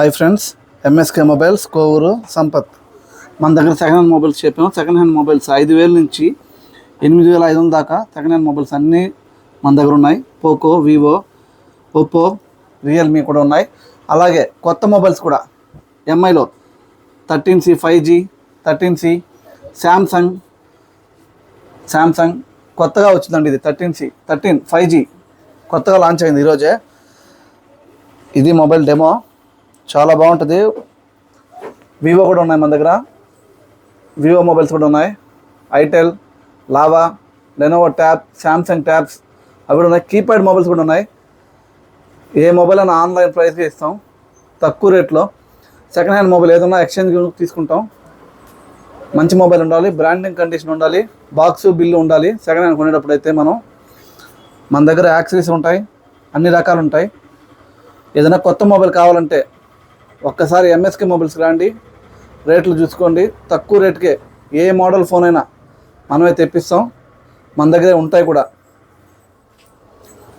Hi friends, MSK mobiles Kovur Sampath. మన దగ్గర second hand mobiles చెప్పాము. సెకండ్ హ్యాండ్ మొబైల్స్ 5,000 నుంచి 8,500 దాకా సెకండ్ హ్యాండ్ మొబైల్స్ అన్నీ మన దగ్గర ఉన్నాయి. పోకో, వివో, ఒప్పో, రియల్మీ కూడా ఉన్నాయి. అలాగే కొత్త మొబైల్స్ కూడా ఎంఐలో 13C 5G, 13C, శాంసంగ్ కొత్తగా వచ్చిందండి. ఇది 13 5G కొత్తగా లాంచ్ అయింది ఈరోజే. ఇది మొబైల్ డెమో, చాలా బాగుంటుంది. వివో కూడా ఉన్నాయి మన దగ్గర, వివో మొబైల్స్ కూడా ఉన్నాయి. Itel, lava, Lenovo tab, Samsung tabs అవి కూడా ఉన్నాయి. కీప్యాడ్ మొబైల్స్ కూడా ఉన్నాయి. ఏ మొబైల్ అయినా ఆన్లైన్ ప్రైస్గా ఇస్తాం, తక్కువ రేట్లో. సెకండ్ హ్యాండ్ మొబైల్ ఏదన్నా ఎక్స్చేంజ్ తీసుకుంటాం. మంచి మొబైల్ ఉండాలి, బ్రాండింగ్ కండిషన్ ఉండాలి, బాక్సు బిల్లు ఉండాలి. సెకండ్ హ్యాండ్ కొనేటప్పుడు అయితే మన దగ్గర యాక్సెసరీస్ ఉంటాయి, అన్ని రకాలు ఉంటాయి. ఏదైనా కొత్త మొబైల్ కావాలంటే ఒక్కసారి ఎంఎస్కే మొబైల్స్కి రండి, రేట్లు చూసుకోండి. తక్కువ రేటుకే ఏ మోడల్ ఫోన్ అయినా మనమే తెప్పిస్తాం, మన దగ్గరే ఉంటాయి కూడా.